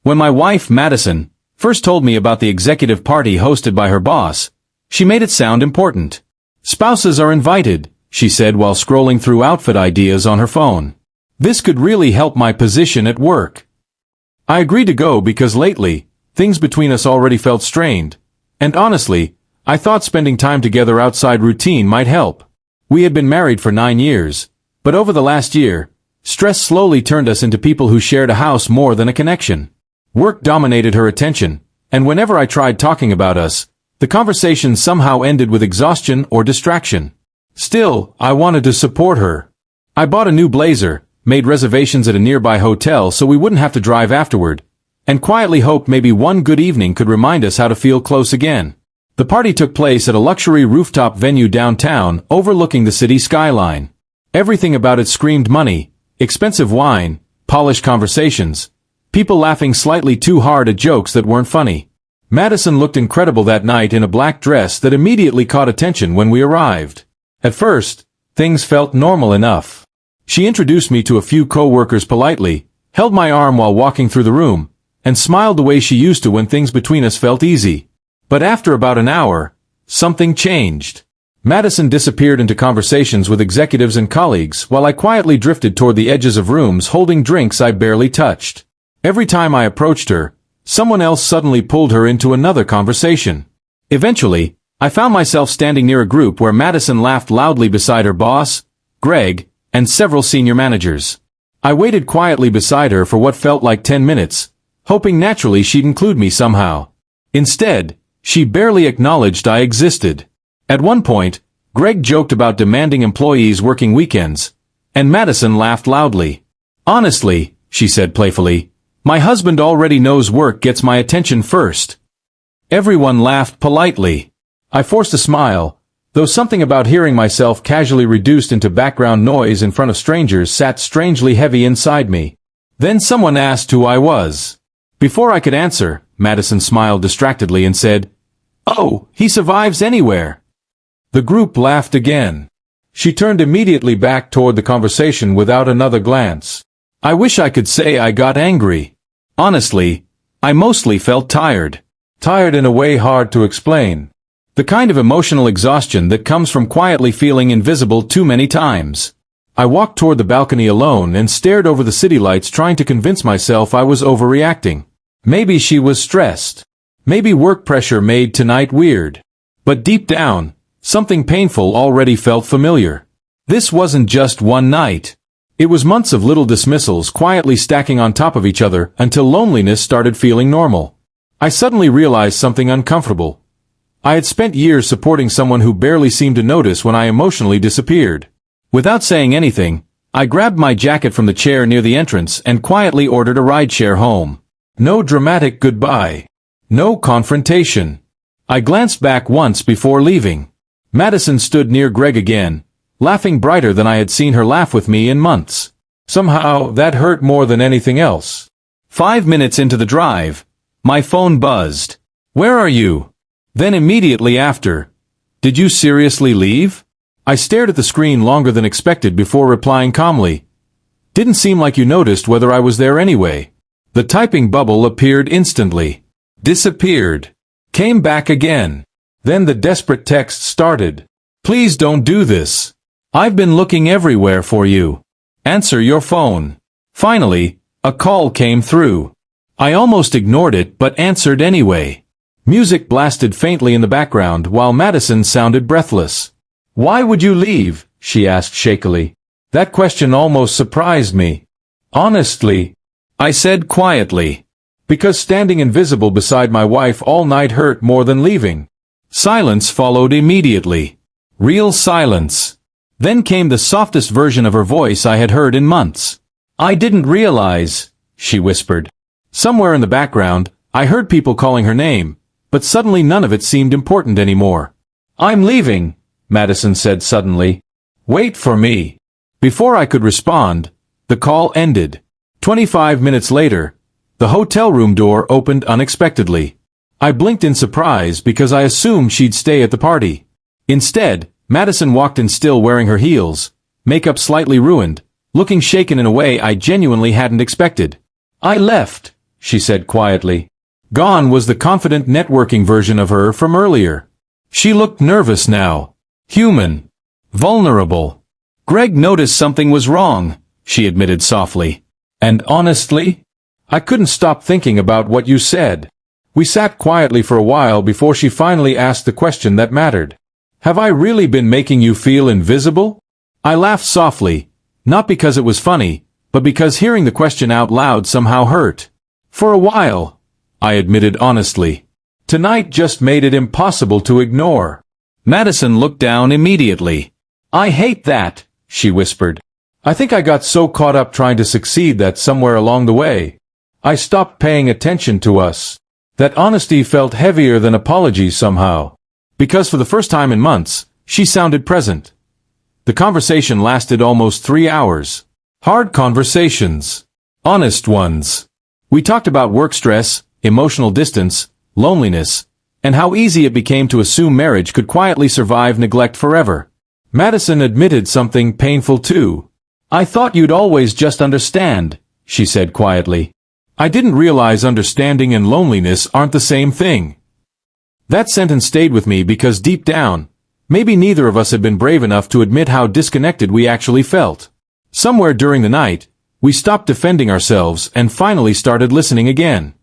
When my wife, Madison, first told me about the executive party hosted by her boss, she made it sound important. Spouses are invited, she said while scrolling through outfit ideas on her phone. This could really help my position at work. I agreed to go because lately, things between us already felt strained, and honestly, I thought spending time together outside routine might help. We had been married for 9 years, but over the last year, stress slowly turned us into people who shared a house more than a connection. Work dominated her attention, and whenever I tried talking about us, the conversation somehow ended with exhaustion or distraction. Still, I wanted to support her. I bought a new blazer, made reservations at a nearby hotel so we wouldn't have to drive afterward, and quietly hoped maybe one good evening could remind us how to feel close again. The party took place at a luxury rooftop venue downtown overlooking the city skyline. Everything about it screamed money, expensive wine, polished conversations, people laughing slightly too hard at jokes that weren't funny. Madison looked incredible that night in a black dress that immediately caught attention when we arrived. At first, things felt normal enough. She introduced me to a few co-workers politely, held my arm while walking through the room, and smiled the way she used to when things between us felt easy. But after about an hour, something changed. Madison disappeared into conversations with executives and colleagues while I quietly drifted toward the edges of rooms holding drinks I barely touched. Every time I approached her, someone else suddenly pulled her into another conversation. Eventually, I found myself standing near a group where Madison laughed loudly beside her boss, Greg, and several senior managers. I waited quietly beside her for what felt like 10 minutes, hoping naturally she'd include me somehow. Instead, she barely acknowledged I existed. At one point, Greg joked about demanding employees working weekends, and Madison laughed loudly. Honestly, she said playfully, my husband already knows work gets my attention first. Everyone laughed politely. I forced a smile, though something about hearing myself casually reduced into background noise in front of strangers sat strangely heavy inside me. Then someone asked who I was. Before I could answer, Madison smiled distractedly and said, "Oh, he survives anywhere." The group laughed again. She turned immediately back toward the conversation without another glance. I wish I could say I got angry. Honestly, I mostly felt tired. Tired in a way hard to explain. The kind of emotional exhaustion that comes from quietly feeling invisible too many times. I walked toward the balcony alone and stared over the city lights trying to convince myself I was overreacting. Maybe she was stressed. Maybe work pressure made tonight weird. But deep down, something painful already felt familiar. This wasn't just one night. It was months of little dismissals quietly stacking on top of each other until loneliness started feeling normal. I suddenly realized something uncomfortable. I had spent years supporting someone who barely seemed to notice when I emotionally disappeared. Without saying anything, I grabbed my jacket from the chair near the entrance and quietly ordered a rideshare home. No dramatic goodbye. No confrontation. I glanced back once before leaving. Madison stood near Greg again, laughing brighter than I had seen her laugh with me in months. Somehow, that hurt more than anything else. 5 minutes into the drive, my phone buzzed. "Where are you?" Then immediately after, "Did you seriously leave?" I stared at the screen longer than expected before replying calmly. "Didn't seem like you noticed whether I was there anyway." The typing bubble appeared instantly. Disappeared. Came back again. Then the desperate text started. "Please don't do this. I've been looking everywhere for you. Answer your phone." Finally, a call came through. I almost ignored it but answered anyway. Music blasted faintly in the background while Madison sounded breathless. "Why would you leave?" she asked shakily. That question almost surprised me. "Honestly," I said quietly, "because standing invisible beside my wife all night hurt more than leaving." Silence followed immediately. Real silence. Then came the softest version of her voice I had heard in months. "I didn't realize," she whispered. Somewhere in the background, I heard people calling her name, but suddenly none of it seemed important anymore. "I'm leaving," Madison said suddenly. "Wait for me." Before I could respond, the call ended. 25 minutes later, the hotel room door opened unexpectedly. I blinked in surprise because I assumed she'd stay at the party. Instead, Madison walked in still wearing her heels, makeup slightly ruined, looking shaken in a way I genuinely hadn't expected. "I left," she said quietly. Gone was the confident networking version of her from earlier. She looked nervous now. Human. Vulnerable. Greg noticed something was wrong, she admitted softly. And honestly, I couldn't stop thinking about what you said. We sat quietly for a while before she finally asked the question that mattered. Have I really been making you feel invisible? I laughed softly, not because it was funny, but because hearing the question out loud somehow hurt. For a while, I admitted honestly. Tonight just made it impossible to ignore. Madison looked down immediately. I hate that, she whispered. I think I got so caught up trying to succeed that somewhere along the way, I stopped paying attention to us. That honesty felt heavier than apologies somehow. Because for the first time in months, she sounded present. The conversation lasted almost 3 hours. Hard conversations. Honest ones. We talked about work stress, emotional distance, loneliness, and how easy it became to assume marriage could quietly survive neglect forever. Madison admitted something painful too. I thought you'd always just understand, she said quietly. I didn't realize understanding and loneliness aren't the same thing. That sentence stayed with me because deep down, maybe neither of us had been brave enough to admit how disconnected we actually felt. Somewhere during the night, we stopped defending ourselves and finally started listening again.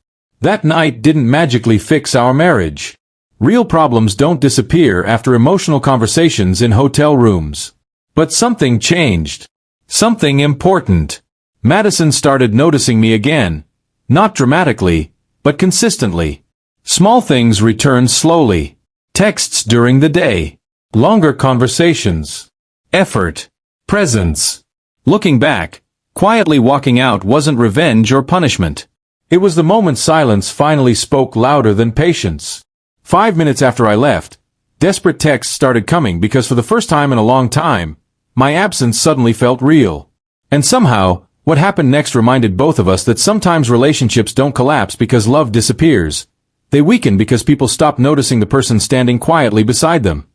That night didn't magically fix our marriage. Real problems don't disappear after emotional conversations in hotel rooms. But something changed. Something important. Madison started noticing me again. Not dramatically, but consistently. Small things returned slowly. Texts during the day. Longer conversations. Effort. Presence. Looking back, quietly walking out wasn't revenge or punishment. It was the moment silence finally spoke louder than patience. 5 minutes after I left, desperate texts started coming because for the first time in a long time, my absence suddenly felt real. And somehow, what happened next reminded both of us that sometimes relationships don't collapse because love disappears. They weaken because people stop noticing the person standing quietly beside them.